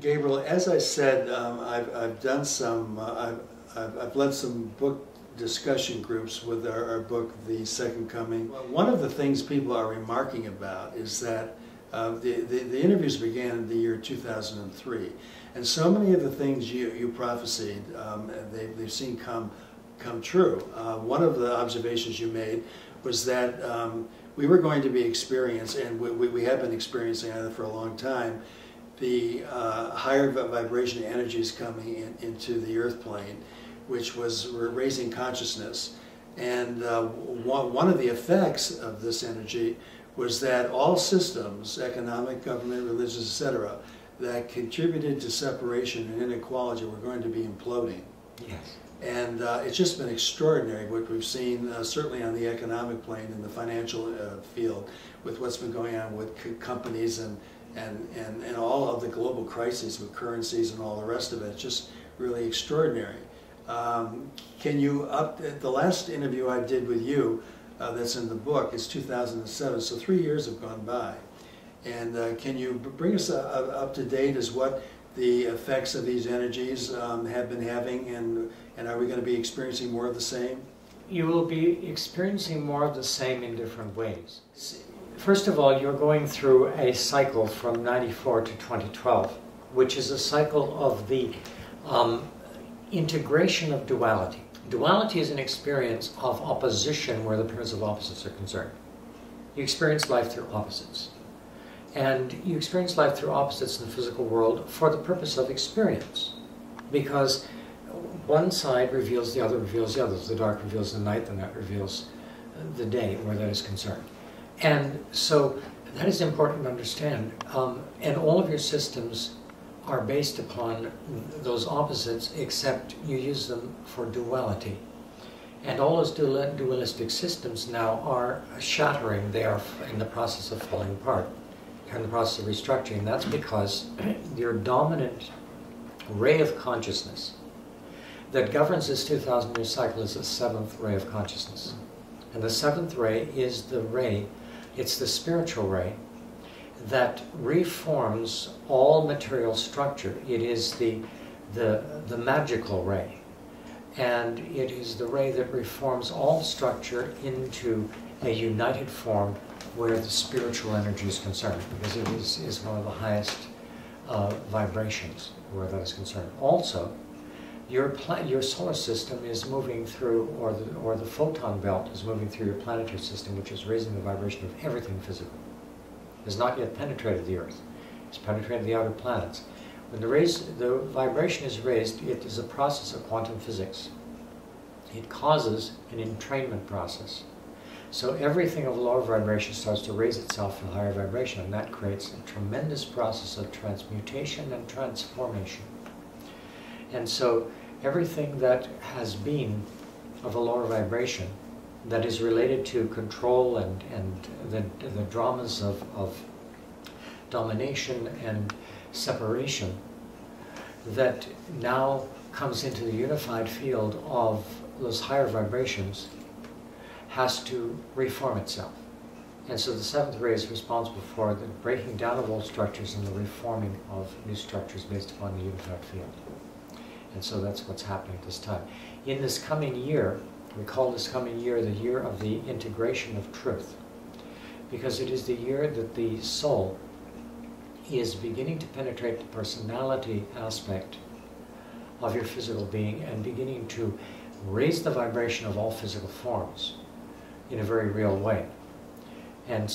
Gabriel, as I said, I've done some, I've led some book discussion groups with our book, The Second Coming. One of the things people are remarking about is that the interviews began in the year 2003, and so many of the things you prophesied, they've seen come true. One of the observations you made was that we were going to be experiencing, and we have been experiencing it for a long time, the higher vibration energies coming into the earth plane, which was raising consciousness. And one of the effects of this energy was that all systems, economic, government, religious, etc., that contributed to separation and inequality were going to be imploding. Yes. And it's just been extraordinary what we've seen, certainly on the economic plane, in the financial field, with what's been going on with companies and all of the global crises with currencies and all the rest of it. It's just really extraordinary. Can you, the last interview I did with you, that's in the book, is 2007, so 3 years have gone by. And can you bring us up to date as what the effects of these energies have been having, and are we going to be experiencing more of the same? You will be experiencing more of the same in different ways. First of all, you're going through a cycle from 94 to 2012, which is a cycle of the integration of duality. Duality is an experience of opposition where the pairs of opposites are concerned. You experience life through opposites. And you experience life through opposites in the physical world for the purpose of experience. Because one side reveals the other, reveals the other. The dark reveals the night reveals the day, where that is concerned. And so that is important to understand. And all of your systems are based upon those opposites, except you use them for duality. And all those dualistic systems now are shattering. They are in the process of falling apart. They're in the process of restructuring. That's because your dominant ray of consciousness that governs this 2,000-year cycle is the seventh ray of consciousness. And the seventh ray is the ray, it's the spiritual ray, that reforms all material structure. It is the magical ray. And it is the ray that reforms all structure into a united form where the spiritual energy is concerned, because it is one of the highest vibrations where that is concerned. Also, your solar system is moving through, or the photon belt is moving through your planetary system, which is raising the vibration of everything physical. It has not yet penetrated the Earth. It's penetrated the outer planets. When the vibration is raised, it is a process of quantum physics. It causes an entrainment process. So everything of lower vibration starts to raise itself to higher vibration, and that creates a tremendous process of transmutation and transformation. And so everything that has been of a lower vibration, that is related to control and the dramas of domination and separation, that now comes into the unified field of those higher vibrations, has to reform itself. And so the seventh ray is responsible for the breaking down of old structures and the reforming of new structures based upon the unified field. And so that's what's happening at this time. In this coming year, we call this coming year the year of the integration of truth, because it is the year that the soul is beginning to penetrate the personality aspect of your physical being and beginning to raise the vibration of all physical forms in a very real way. And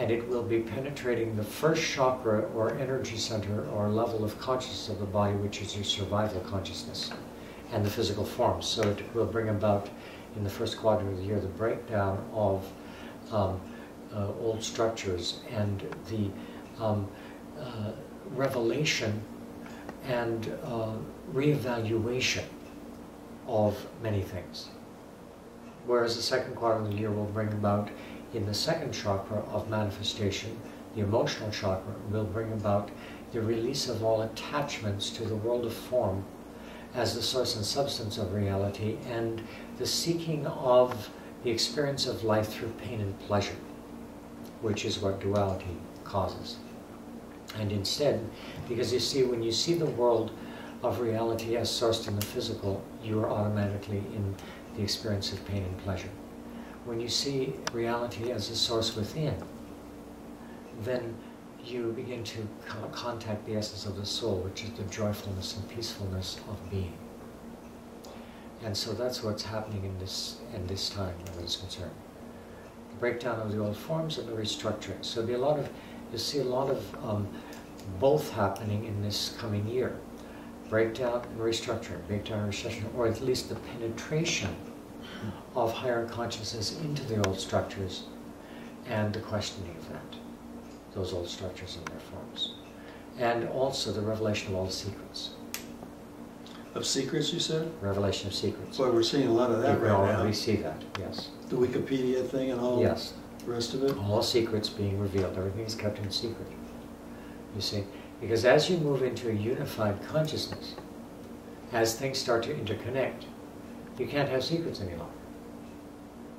it will be penetrating the first chakra or energy center or level of consciousness of the body, which is your survival consciousness, and the physical forms. So it will bring about, in the first quadrant of the year, the breakdown of old structures and the revelation and reevaluation of many things. Whereas the second quadrant of the year will bring about, in the second chakra of manifestation, the emotional chakra, will bring about the release of all attachments to the world of form as the source and substance of reality, and the seeking of the experience of life through pain and pleasure, which is what duality causes. And instead, because you see, when you see the world of reality as sourced in the physical, you are automatically in the experience of pain and pleasure. When you see reality as a source within, then you begin to contact the essence of the soul, which is the joyfulness and peacefulness of being. And so that's what's happening in this time when it's concerned. The breakdown of the old forms and the restructuring. So you'll see a lot of both happening in this coming year. Breakdown and restructuring, breakdown and restructuring, or at least the penetration of higher consciousness into the old structures and the questioning of that, those old structures and their forms. And also the revelation of all the secrets. Of secrets, you said? Revelation of secrets. Boy, we're seeing a lot of that right now. You can already see that, yes. The Wikipedia thing and all yes. the rest of it? All secrets being revealed. Everything is kept in secret. You see? Because as you move into a unified consciousness, as things start to interconnect, you can't have secrets any longer.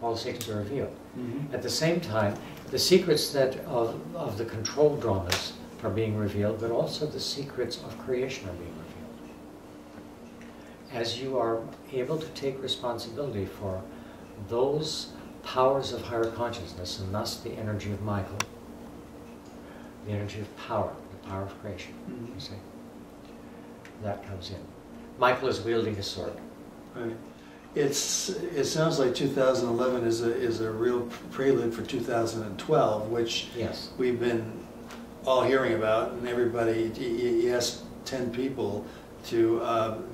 All the secrets are revealed. Mm-hmm. At the same time, the secrets that of the control dramas are being revealed, but also the secrets of creation are being revealed. As you are able to take responsibility for those powers of higher consciousness, and thus the energy of Michael, the energy of power, the power of creation, you see, that comes in. Michael is wielding a sword. Right. It sounds like 2011 is a real prelude for 2012, which yes. we've been all hearing about, and everybody, you ask 10 people to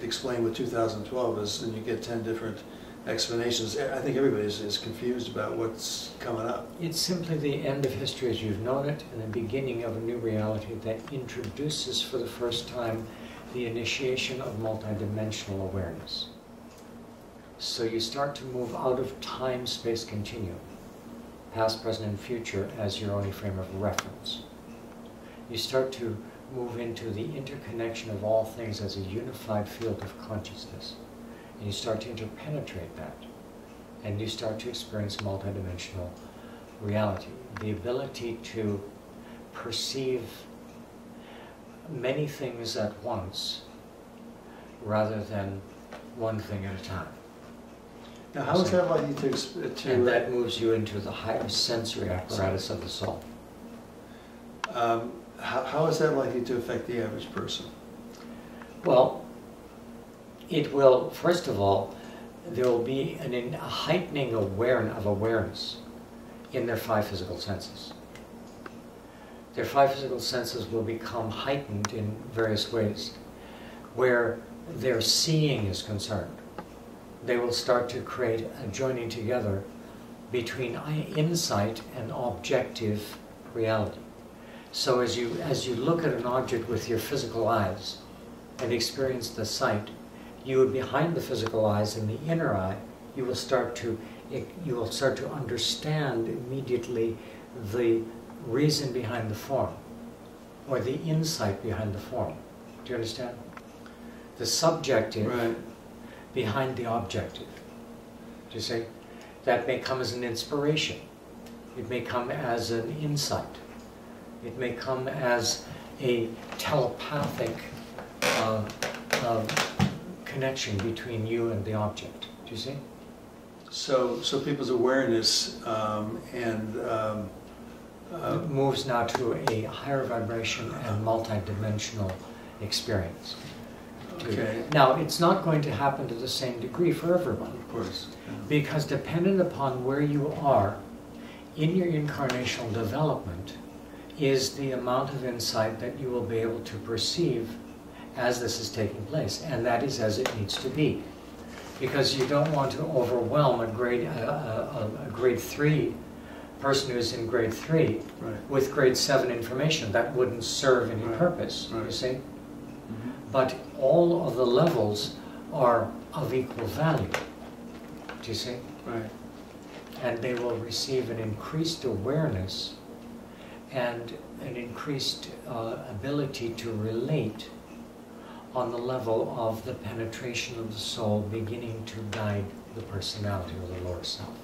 explain what 2012 is, and you get 10 different explanations. I think everybody is confused about what's coming up. It's simply the end of history as you've known it, and the beginning of a new reality that introduces for the first time the initiation of multidimensional awareness. So you start to move out of time-space continuum, past, present, and future as your only frame of reference. You start to move into the interconnection of all things as a unified field of consciousness. And you start to interpenetrate that. And you start to experience multidimensional reality. The ability to perceive many things at once rather than one thing at a time. Now, how is that likely to... And that moves you into the higher sensory apparatus of the soul. How is that likely to affect the average person? Well, it will, first of all, there will be a heightening of awareness in their 5 physical senses. Their 5 physical senses will become heightened in various ways. Where their seeing is concerned, they will start to create a joining together between insight and objective reality. So as you look at an object with your physical eyes and experience the sight, you behind the physical eyes in the inner eye, you will start to understand immediately the reason behind the form, or the insight behind the form. Do you understand? The subjective right. behind the objective. Do you see? That may come as an inspiration. It may come as an insight. It may come as a telepathic connection between you and the object. Do you see? So people's awareness moves now to a higher vibration and multidimensional experience. Okay. Now, it's not going to happen to the same degree for everyone. Of course. Yeah. Because dependent upon where you are in your incarnational development is the amount of insight that you will be able to perceive as this is taking place. And that is as it needs to be. Because you don't want to overwhelm a grade 3 person who's in grade 3 right. with grade 7 information. That wouldn't serve any right. purpose, right. you see? But all of the levels are of equal value. Do you see? Right. And they will receive an increased awareness and an increased ability to relate on the level of the penetration of the soul beginning to guide the personality or the lower self.